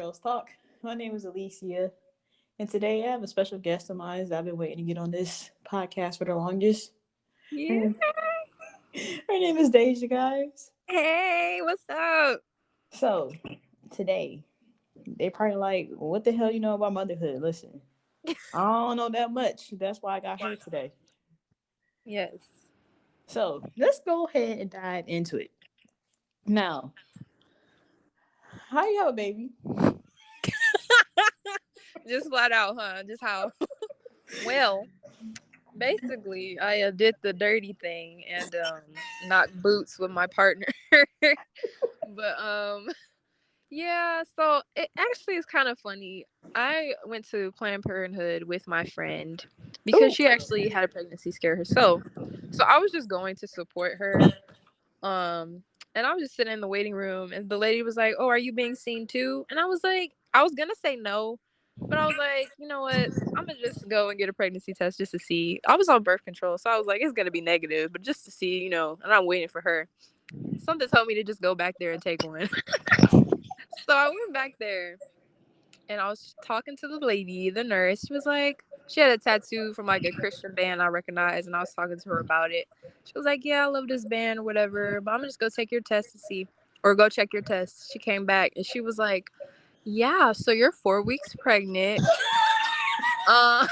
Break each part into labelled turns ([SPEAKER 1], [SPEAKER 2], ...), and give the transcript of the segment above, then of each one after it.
[SPEAKER 1] Girls Talk. My name is Alicia, and today I have a special guest of mine that I've been waiting to get on this podcast for the longest. Her
[SPEAKER 2] Yeah.
[SPEAKER 1] name, her name is Desha, guys.
[SPEAKER 2] Hey, what's up?
[SPEAKER 1] So, today, they probably like, what the hell you know about motherhood? Listen, I don't know that much. That's why I got her today.
[SPEAKER 2] Yes.
[SPEAKER 1] So, let's go ahead and dive into it. Now, how you have a baby?
[SPEAKER 2] Just flat out, huh? Just how? Well, basically, I did the dirty thing and knocked boots with my partner. but yeah, so it actually is kind of funny. I went to Planned Parenthood with my friend because
[SPEAKER 1] Ooh.
[SPEAKER 2] she actually had a pregnancy scare herself. So I was just going to support her. And I was just sitting in the waiting room, and the lady was like, "Oh, are you being seen too?" And I was like, I was gonna say no, but I was like, you know what? I'm gonna just go and get a pregnancy test just to see. I was on birth control, so I was like, it's gonna be negative, but just to see, And I'm waiting for her. Something told me to just go back there and take one. So I went back there, and I was talking to the lady, the nurse. She was like, she had a tattoo from like a Christian band I recognized, and I was talking to her about it. She was like, "Yeah, I love this band or whatever, but I'm gonna just go take your test to see, or go check your test." She came back and she was like, "Yeah, so you're 4 weeks pregnant." Uh,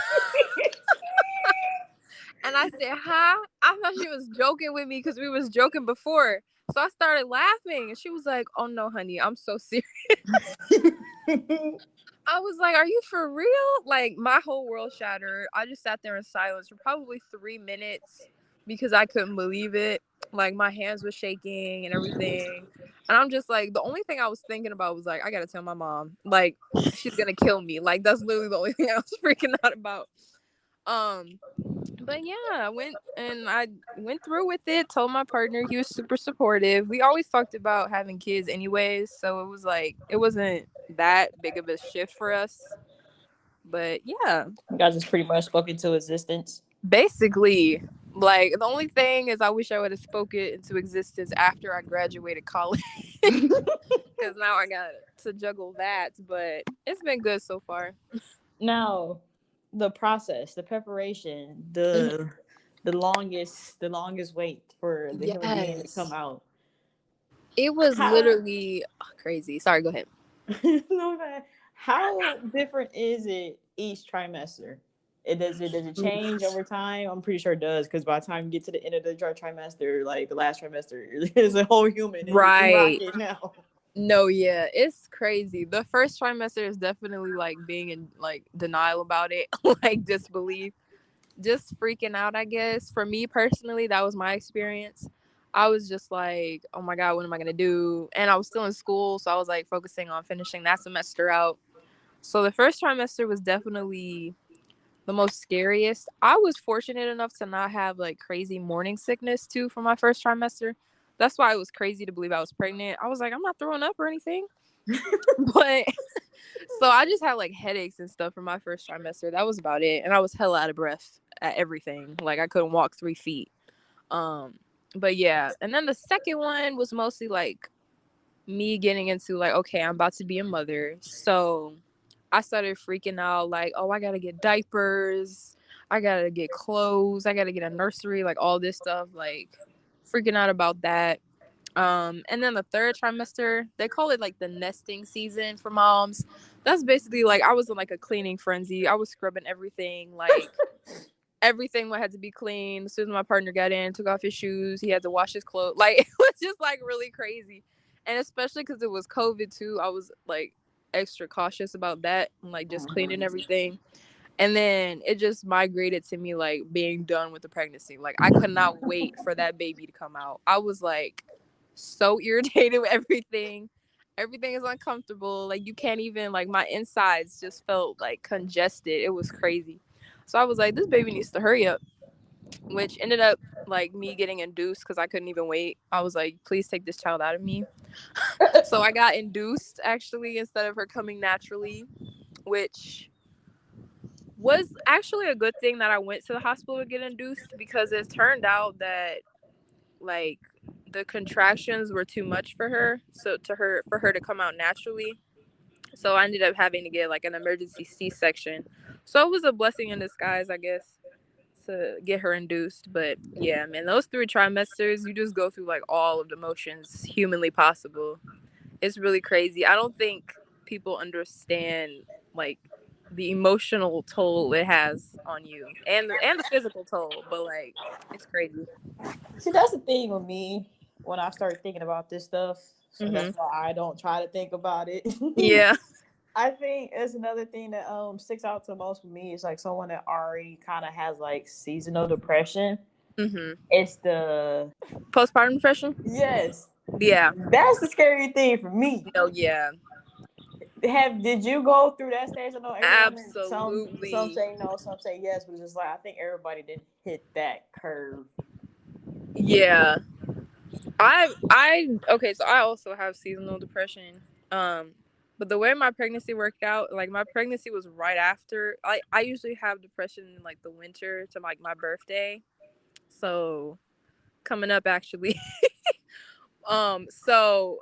[SPEAKER 2] and I said, "Huh?" I thought she was joking with me because we was joking before. So I started laughing, and she was like, "Oh no, honey, I'm so serious." I was like, "Are you for real?" Like, my whole world shattered. I just sat there in silence for probably 3 minutes because I couldn't believe it. Like, my hands were shaking and everything. And I'm just like, the only thing I was thinking about was like, I gotta tell my mom. Like, she's gonna kill me. Like, that's literally the only thing I was freaking out about. Um, but yeah, I went through with it, told my partner, he was super supportive. We always talked about having kids anyways, so it was like it wasn't that big of a shift for us. But yeah,
[SPEAKER 1] You guys just pretty much spoke into existence.
[SPEAKER 2] basically, like the only thing is I wish I would have spoken it into existence after I graduated college. Cause now I got to juggle that, but it's been good so far.
[SPEAKER 1] Now, the process, the preparation,
[SPEAKER 2] Mhm.
[SPEAKER 1] the longest wait for the human being to come
[SPEAKER 2] Yes.
[SPEAKER 1] out.
[SPEAKER 2] It was
[SPEAKER 1] How
[SPEAKER 2] literally crazy. Sorry, go ahead.
[SPEAKER 1] no bad. How different is it each trimester? Does it change over time? I'm pretty sure it does because by the time you get to the end of the trimester, like the last trimester, is a whole human in
[SPEAKER 2] Right.
[SPEAKER 1] rocket now.
[SPEAKER 2] No, yeah, it's crazy. The first trimester is definitely like being in like denial about it, like disbelief, just freaking out, I guess. For me personally, that was my experience. I was just like, oh my God, what am I going to do? And I was still in school, so I was like focusing on finishing that semester out. So the first trimester was definitely the most scariest. I was fortunate enough to not have like crazy morning sickness too for my first trimester. That's why it was crazy to believe I was pregnant. I was like, I'm not throwing up or anything. But so I just had like headaches and stuff for my first trimester. That was about it. And I was hella out of breath at everything. Like I couldn't walk 3 feet. Um, but yeah. And then the second one was mostly like me getting into like, okay, I'm about to be a mother. So I started freaking out like, oh, I gotta get diapers, I gotta get clothes, I gotta get a nursery, like all this stuff, like freaking out about that. And then the third trimester, they call it like the nesting season for moms. That's basically like I was in like a cleaning frenzy. I was scrubbing everything, like everything had to be clean. As soon as my partner got in, took off his shoes, he had to wash his clothes. Like it was just like really crazy. And especially because it was COVID too, I was like extra cautious about that and like just cleaning everything. And then it just migrated to me like being done with the pregnancy. Like I could not wait for that baby to come out. I was like so irritated with everything. Everything is uncomfortable. Like you can't even like my insides just felt like congested. It was crazy. So I was like, this baby needs to hurry up, which ended up like me getting induced because I couldn't even wait. I was like, please take this child out of me. So I got induced actually instead of her coming naturally, which was actually a good thing that I went to the hospital to get induced because it turned out that like the contractions were too much for her, so to her for her to come out naturally. So I ended up having to get like an emergency C-section. So it was a blessing in disguise, I guess, to get her induced. But yeah, man, those 3 trimesters, you just go through like all of the motions humanly possible. It's really crazy. I don't think people understand like the emotional toll it has on you and the physical toll, but like it's crazy.
[SPEAKER 1] See, that's the thing with me when I start thinking about this stuff. So
[SPEAKER 2] Hmm.
[SPEAKER 1] that's why I don't try to think about it.
[SPEAKER 2] Yeah.
[SPEAKER 1] I think it's another thing that sticks out to most for me is like someone that already kind of has like seasonal depression.
[SPEAKER 2] Hmm.
[SPEAKER 1] It's the
[SPEAKER 2] Postpartum depression.
[SPEAKER 1] yes,
[SPEAKER 2] Yeah.
[SPEAKER 1] that's the scary thing for me.
[SPEAKER 2] No. Yeah.
[SPEAKER 1] Did you go through that stage? I know everyone. Some
[SPEAKER 2] Absolutely.
[SPEAKER 1] say no, some say yes, but it's just like I think everybody didn't hit that curve.
[SPEAKER 2] Yeah. I okay, so I also have seasonal depression. Um but the way my pregnancy worked out, like my pregnancy was right after I usually have depression in like the winter to like my birthday. So coming up actually. So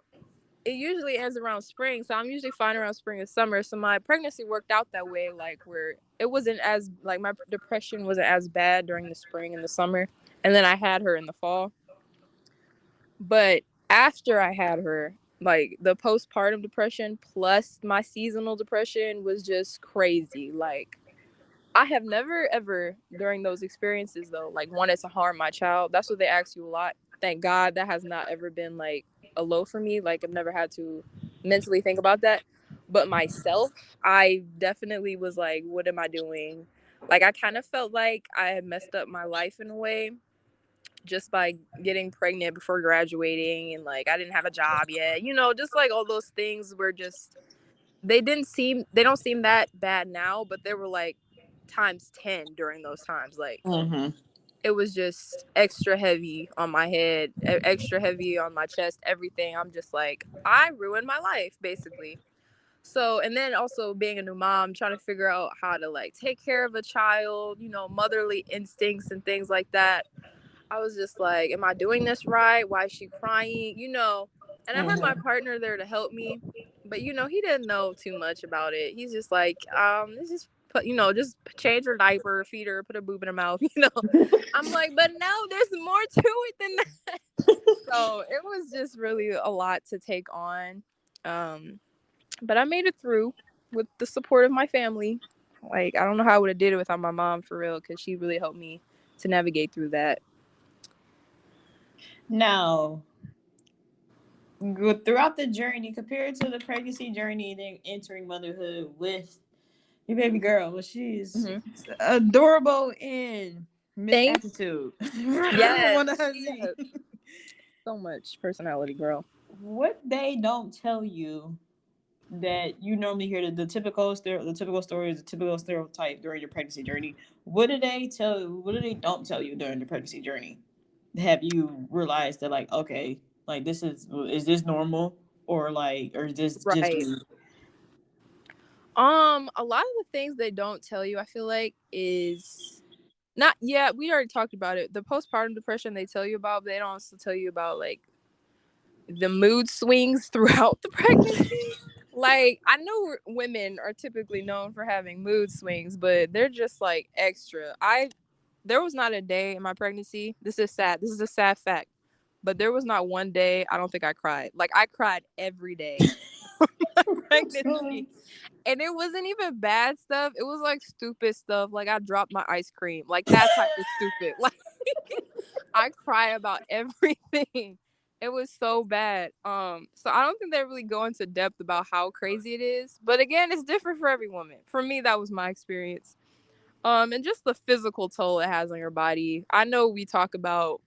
[SPEAKER 2] it usually ends around spring. So I'm usually fine around spring and summer. So my pregnancy worked out that way, like where it wasn't as like my depression wasn't as bad during the spring and the summer. And then I had her in the fall. But after I had her, like the postpartum depression plus my seasonal depression was just crazy. Like I have never ever during those experiences though, like wanted to harm my child. That's what they ask you a lot. Thank God that has not ever been like a low for me. Like I've never had to mentally think about that. But myself, I definitely was like, what am I doing? Like I kind of felt like I had messed up my life in a way just by getting pregnant before graduating and like I didn't have a job yet. You know, just like all those things were just they don't seem that bad now, but they were like times 10 during those times. Like
[SPEAKER 1] Mm-hmm.
[SPEAKER 2] it was just extra heavy on my head, extra heavy on my chest, everything. I'm just like I ruined my life basically. So, and then also being a new mom, trying to figure out how to like take care of a child, you know, motherly instincts and things like that. I was just like, am I doing this right? Why is she crying? You know, and I had my
[SPEAKER 1] Mm-hmm.
[SPEAKER 2] partner there to help me, but you know, he didn't know too much about it. He's just like, let's just put, you know, just change her diaper, feed her, put a boob in her mouth, you know. I'm like, but no, there's more to it than that. So it was just really a lot to take on. Um, but I made it through with the support of my family. Like, I don't know how I would have did it without my mom for real, because she really helped me to navigate through that.
[SPEAKER 1] Now, throughout the journey, compared to the pregnancy journey and then entering motherhood with your baby girl, well, she's
[SPEAKER 2] Hmm.
[SPEAKER 1] adorable in Miss
[SPEAKER 2] Thank
[SPEAKER 1] Attitude.
[SPEAKER 2] Yes,
[SPEAKER 1] One of her
[SPEAKER 2] she
[SPEAKER 1] Z.
[SPEAKER 2] has so much personality, girl.
[SPEAKER 1] What they don't tell you that you normally hear the typical stories, the typical stereotype during your pregnancy journey. What do they tell you? What do they don't tell you during the pregnancy journey? Have you realized that like okay, like is this normal or is this just
[SPEAKER 2] Right.
[SPEAKER 1] me?
[SPEAKER 2] A lot of the things they don't tell you, I feel like, is not. Yeah, we already talked about it. The postpartum depression they tell you about, but they don't also tell you about like the mood swings throughout the pregnancy. Like I know women are typically known for having mood swings, but they're just like extra. I There was not a day in my pregnancy. This is sad. This is a sad fact. But there was not one day I don't think I cried. Like I cried every day pregnancy. And it wasn't even bad stuff. It was like stupid stuff. Like I dropped my ice cream. Like that type of stupid. Like I cry about everything. It was so bad. So I don't think they really go into depth about how crazy it is. But again, it's different for every woman. For me, that was my experience. And just the physical toll it has on your body. I know we talk about,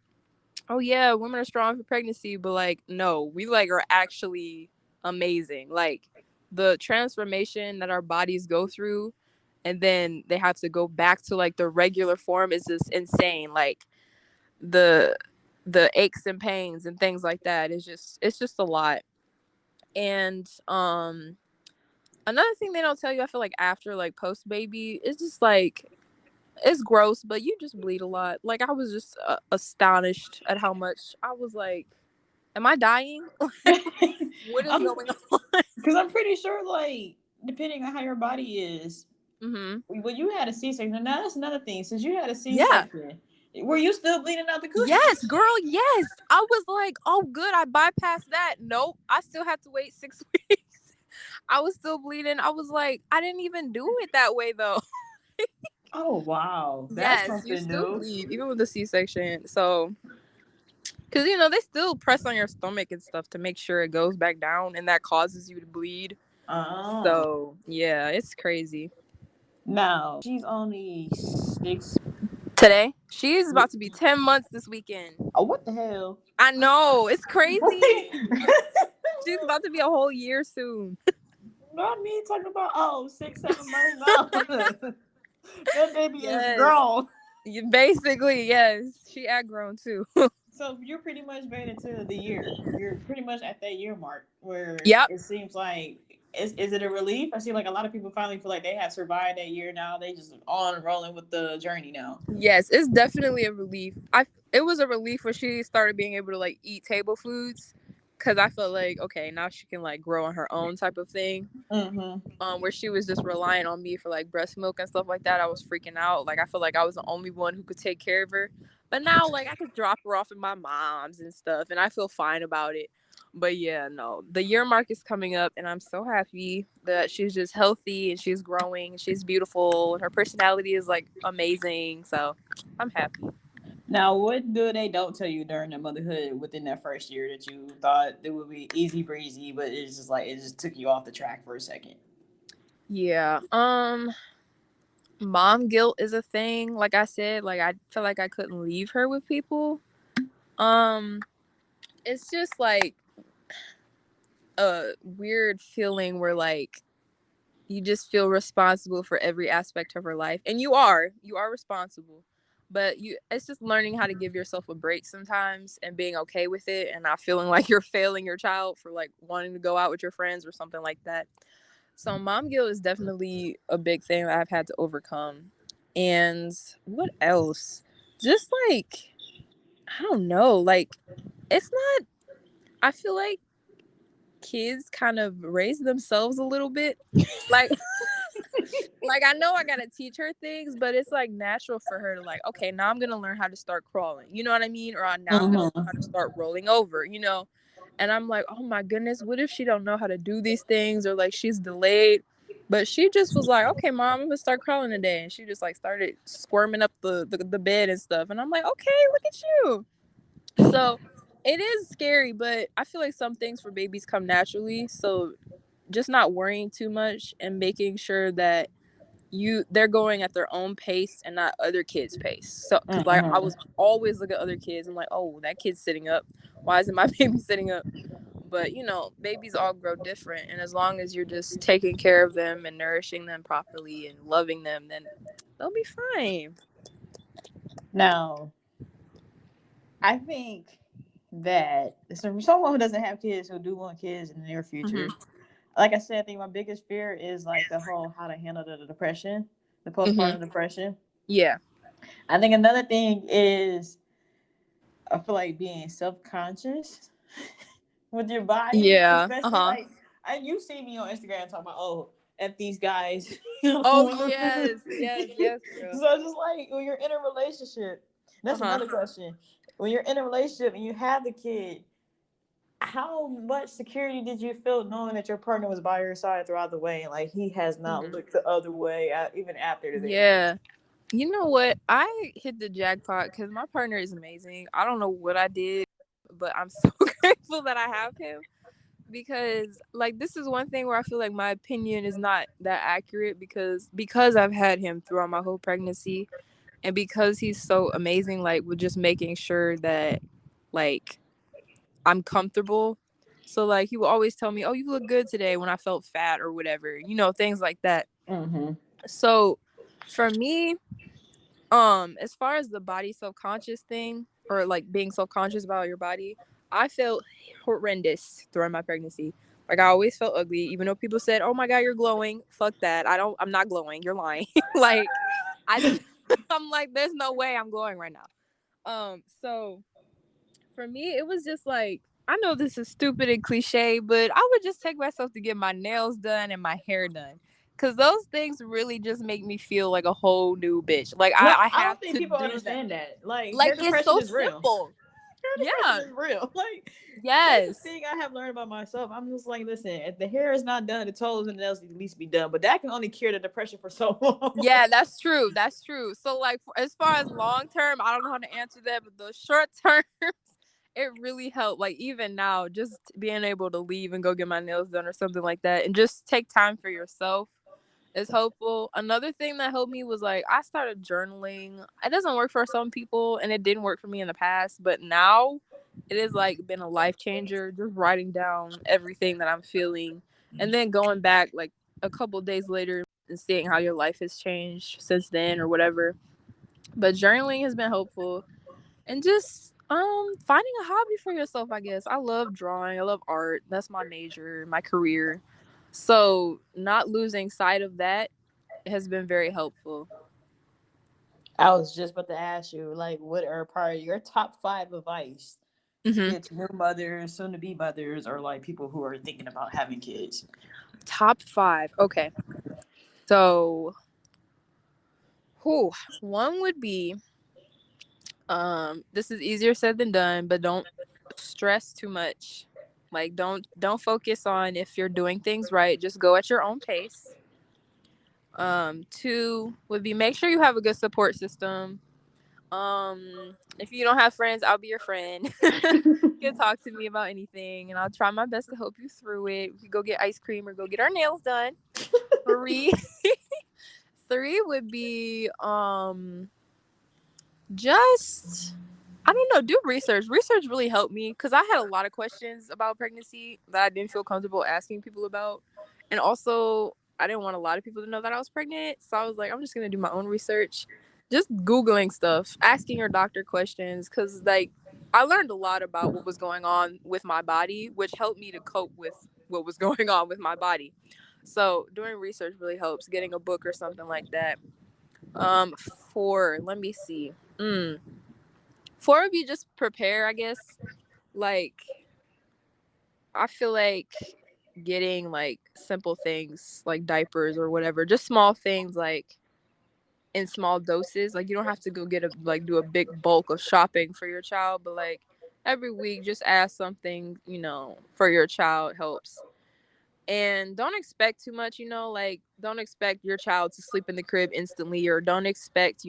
[SPEAKER 2] oh yeah, women are strong for pregnancy, but like no, we like are actually amazing. Like the transformation that our bodies go through and then they have to go back to like the regular form is just insane. Like the the aches and pains and things like that is just it's just a lot. And another thing they don't tell you, I feel like after like post baby, it's just like it's gross, but you just bleed a lot. Like I was just astonished at how much I was like, am I dying? What is
[SPEAKER 1] I'm
[SPEAKER 2] going on?
[SPEAKER 1] Because I'm pretty sure, like, depending on how your body is,
[SPEAKER 2] Mm-hmm.
[SPEAKER 1] when you had a C-section, now that's another thing. Since you had a
[SPEAKER 2] Yeah.
[SPEAKER 1] C-section, were you still bleeding out the coochie?
[SPEAKER 2] Yes, girl. Yes. I was like, oh, good. I bypassed that. Nope. I still had to wait 6 weeks. I was still bleeding. I was like, I didn't even do it that way though.
[SPEAKER 1] Oh wow, that's
[SPEAKER 2] Yes, you
[SPEAKER 1] something
[SPEAKER 2] still
[SPEAKER 1] new.
[SPEAKER 2] bleed even with the C-section. So, because they still press on your stomach and stuff to make sure it goes back down, and that causes you to bleed.
[SPEAKER 1] Oh,
[SPEAKER 2] So yeah, it's crazy.
[SPEAKER 1] now she's only 6.
[SPEAKER 2] Today, she's about to be 10 months this weekend.
[SPEAKER 1] Oh, what the hell?
[SPEAKER 2] I know, it's crazy. She's about to be a whole year soon.
[SPEAKER 1] Not me talking about 6, 7 months. No, that baby is
[SPEAKER 2] Yes,
[SPEAKER 1] grown.
[SPEAKER 2] basically yes. She act grown too.
[SPEAKER 1] So you're pretty much made it to the year. You're pretty much at that year mark where
[SPEAKER 2] Yep.
[SPEAKER 1] it seems like is it a relief? I see like a lot of people finally feel like they have survived that year now. They just on rolling with the journey now.
[SPEAKER 2] Yes, it's definitely a relief. It was a relief when she started being able to like eat table foods, because I felt like okay, now she can like grow on her own type of thing.
[SPEAKER 1] Mm-hmm.
[SPEAKER 2] Where she was just relying on me for like breast milk and stuff like that. I was freaking out. Like I feel like I was the only one who could take care of her. But now like I could drop her off at my mom's and stuff, and I feel fine about it. But yeah, no, the year mark is coming up, and I'm so happy that she's just healthy and she's growing. She's beautiful, and her personality is like amazing. So I'm happy.
[SPEAKER 1] Now, what do they don't tell you during the motherhood within that first year that you thought it would be easy breezy, but it's just like it just took you off the track for a second?
[SPEAKER 2] Yeah. Mom guilt is a thing. Like I said, like I felt like I couldn't leave her with people. Um, it's just like a weird feeling where like you just feel responsible for every aspect of her life, and you are responsible, but it's just learning how to give yourself a break sometimes and being okay with it and not feeling like you're failing your child for like wanting to go out with your friends or something like that. So mom guilt is definitely a big thing that I've had to overcome. And what else? Just like I don't know, like it's not, I feel like kids kind of raise themselves a little bit. Like like I know I gotta teach her things, but it's like natural for her to like, okay, now I'm gonna learn how to start crawling. You know what I mean? Or now I'm gonna learn how to start rolling over. And I'm like, oh my goodness, what if she don't know how to do these things or like she's delayed? But she just was like, okay, mom, I'm gonna start crawling today. And she just like started squirming up the bed and stuff. And I'm like, okay, look at you. So it is scary, but I feel like some things for babies come naturally. So just not worrying too much and making sure that they're going at their own pace and not other kids' pace. So because like I was always look at other kids and like, oh, that kid's sitting up, why isn't my baby sitting up? But babies all grow different, and as long as you're just taking care of them and nourishing them properly and loving them, then they'll be fine.
[SPEAKER 1] Now, I think that someone who doesn't have kids who do want kids in the near future,
[SPEAKER 2] Mm-hmm.
[SPEAKER 1] like I said, I think my biggest fear is like the whole how to handle the depression, the
[SPEAKER 2] Mm-hmm.
[SPEAKER 1] postpartum depression.
[SPEAKER 2] Yeah.
[SPEAKER 1] I think another thing is I feel like being self conscious with your body,
[SPEAKER 2] Yeah.
[SPEAKER 1] especially
[SPEAKER 2] Uh-huh.
[SPEAKER 1] like you see me on Instagram talking about at these guys.
[SPEAKER 2] Oh
[SPEAKER 1] So
[SPEAKER 2] yes, yes, yes, girl.
[SPEAKER 1] it's just like when you're in a relationship, that's
[SPEAKER 2] Uh-huh.
[SPEAKER 1] another question. When you're in a relationship and you have the kid, how much security did you feel knowing that your partner was by your side throughout the way and like he has not
[SPEAKER 2] Mm-hmm.
[SPEAKER 1] looked the other way even after the baby?
[SPEAKER 2] Yeah. You know what? I hit the jackpot because my partner is amazing. I don't know what I did, but I'm so grateful that I have him, because like this is one thing where I feel like my opinion is not that accurate because I've had him throughout my whole pregnancy, and because he's so amazing, like with just making sure that like I'm comfortable. So like he will always tell me, "Oh, you look good today," when I felt fat or whatever, things like that.
[SPEAKER 1] Mm-hmm.
[SPEAKER 2] So for me, as far as the body self-conscious thing, or like being self-conscious about your body, I felt horrendous during my pregnancy. Like I always felt ugly, even though people said, oh my god, you're glowing. Fuck that. I'm not glowing, you're lying. Like I I'm like, there's no way I'm glowing right now. So for me it was just like I know this is stupid and cliche, but I would just take myself to get my nails done and my hair done. Cause those things really just make me feel like a whole new bitch. Like
[SPEAKER 1] No,
[SPEAKER 2] I
[SPEAKER 1] I don't
[SPEAKER 2] have
[SPEAKER 1] think
[SPEAKER 2] to
[SPEAKER 1] people
[SPEAKER 2] do that.
[SPEAKER 1] understand that. Like hair
[SPEAKER 2] Like it's
[SPEAKER 1] depression
[SPEAKER 2] so
[SPEAKER 1] is real.
[SPEAKER 2] simple.
[SPEAKER 1] Hair
[SPEAKER 2] Yeah.
[SPEAKER 1] depression is real. Like that's the
[SPEAKER 2] Yes.
[SPEAKER 1] thing I have learned about myself. I'm just like, listen, if the hair is not done, the toes and the nails need at least be done. But that can only cure the depression for so long.
[SPEAKER 2] Yeah, that's true. That's true. So like as far as long term, I don't know how to answer that, but the short term, it really helped. Like even now, just being able to leave and go get my nails done or something like that, and just take time for yourself is helpful. Another thing that helped me was like I started journaling. It doesn't work for some people, and it didn't work for me in the past, but now it has like been a life changer. Just writing down everything that I'm feeling, and then going back like a couple days later and seeing how your life has changed since then or whatever. But journaling has been helpful, and just finding a hobby for yourself. I guess I love drawing. I love art. That's my major, my career. So not losing sight of that has been very helpful.
[SPEAKER 1] I was just about to ask you, like, what are part of your top 5 advice to
[SPEAKER 2] Mm-hmm.
[SPEAKER 1] get to new mothers, soon to be mothers, or like people who are thinking about having kids?
[SPEAKER 2] Top 5. Okay. So, whew, one would be this is easier said than done, but don't stress too much. Like don't focus on if you're doing things right. Just go at your own pace. Two would be make sure you have a good support system. If you don't have friends, I'll be your friend. You can talk to me about anything, and I'll try my best to help you through it. We could go get ice cream or go get our nails done. Three, three would be just I don't know, do research. Research really helped me because I had a lot of questions about pregnancy that I didn't feel comfortable asking people about, and also I didn't want a lot of people to know that I was pregnant, so I was like, I'm just gonna do my own research, just googling stuff, asking your doctor questions, because like I learned a lot about what was going on with my body, which helped me to cope with what was going on with my body. So doing research really helps. Getting a book or something like that. Four. Let me see. Four would be just prepare, I guess. Like I feel like getting like simple things like diapers or whatever, just small things like in small doses. Like you don't have to go get a like do a big bulk of shopping for your child, but like every week just ask something, for your child helps. And don't expect too much, like don't expect your child to sleep in the crib instantly, or don't expect,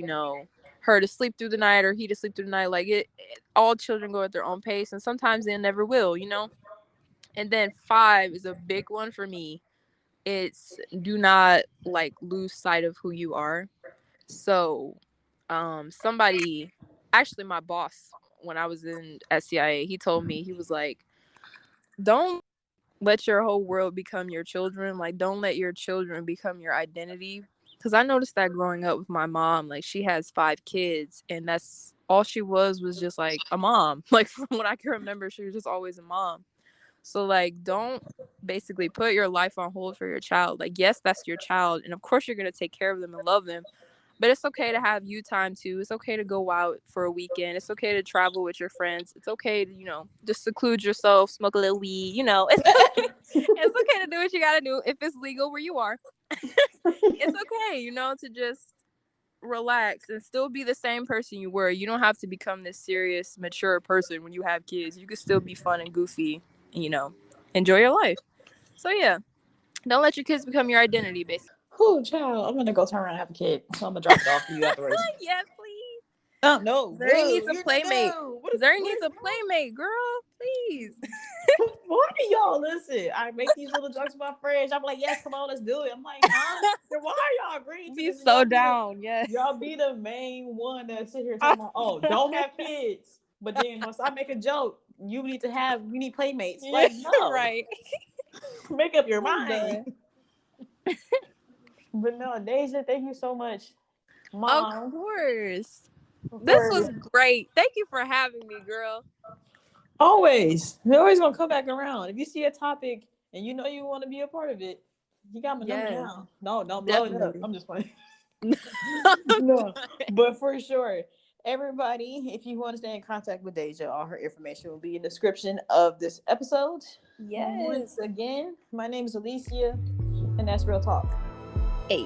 [SPEAKER 2] her to sleep through the night or he to sleep through the night. Like all children go at their own pace, and sometimes they never will. And then five is a big one for me. It's do not like lose sight of who you are. So somebody, actually my boss, when I was in SCIA, he told me, he was like, don't let your whole world become your children. Like, don't let your children become your identity. Because I noticed that growing up with my mom, like, she has 5 kids, and that's all she was just like a mom. Like, from what I can remember, she was just always a mom. So, like, don't basically put your life on hold for your child. Like, yes, that's your child. And of course, you're going to take care of them and love them. But it's okay to have you time too. It's okay to go out for a weekend. It's okay to travel with your friends. It's okay to, just seclude yourself, smoke a little weed. It's okay. It's okay to do what you got to do if it's legal where you are. It's okay, to just relax and still be the same person you were. You don't have to become this serious, mature person when you have kids. You can still be fun and goofy, enjoy your life. So, yeah, don't let your kids become your identity, basically.
[SPEAKER 1] Oh, child, I'm gonna go turn around and have a kid. So I'm gonna drop it off for you afterwards.
[SPEAKER 2] Yes, please.
[SPEAKER 1] Oh no,
[SPEAKER 2] Zuri
[SPEAKER 1] whoa,
[SPEAKER 2] needs a
[SPEAKER 1] you're like,
[SPEAKER 2] playmate.
[SPEAKER 1] no.
[SPEAKER 2] Zuri needs a playmate, girl. Please.
[SPEAKER 1] Why do y'all listen? I make these little jokes with my friends. I'm like, yes, come on, let's do it. I'm like, huh? Then why are y'all agreeing to
[SPEAKER 2] Be
[SPEAKER 1] this?
[SPEAKER 2] so down. Yes.
[SPEAKER 1] Y'all be the main one that sit here talking about, oh, don't have kids. But then once I make a joke, you need playmates.
[SPEAKER 2] Yeah,
[SPEAKER 1] Like, no,
[SPEAKER 2] right.
[SPEAKER 1] make up your
[SPEAKER 2] I'm
[SPEAKER 1] mind.
[SPEAKER 2] done.
[SPEAKER 1] But no, Deja, thank you so much,
[SPEAKER 2] Of
[SPEAKER 1] Mom,
[SPEAKER 2] course. This
[SPEAKER 1] for
[SPEAKER 2] was great. Thank you for having me, girl.
[SPEAKER 1] always. You're always gonna come back around. If you see a topic and you know you want to be a part of it, you got my number
[SPEAKER 2] Yes,
[SPEAKER 1] now. No, don't blow it up.
[SPEAKER 2] definitely.
[SPEAKER 1] I'm just playing.
[SPEAKER 2] I'm
[SPEAKER 1] No,
[SPEAKER 2] done.
[SPEAKER 1] but for sure. Everybody, if you want to stay in contact with Deja, all her information will be in the description of this episode.
[SPEAKER 2] Yes.
[SPEAKER 1] Once again, my name is Alicia, and that's Real Talk.
[SPEAKER 2] Hey.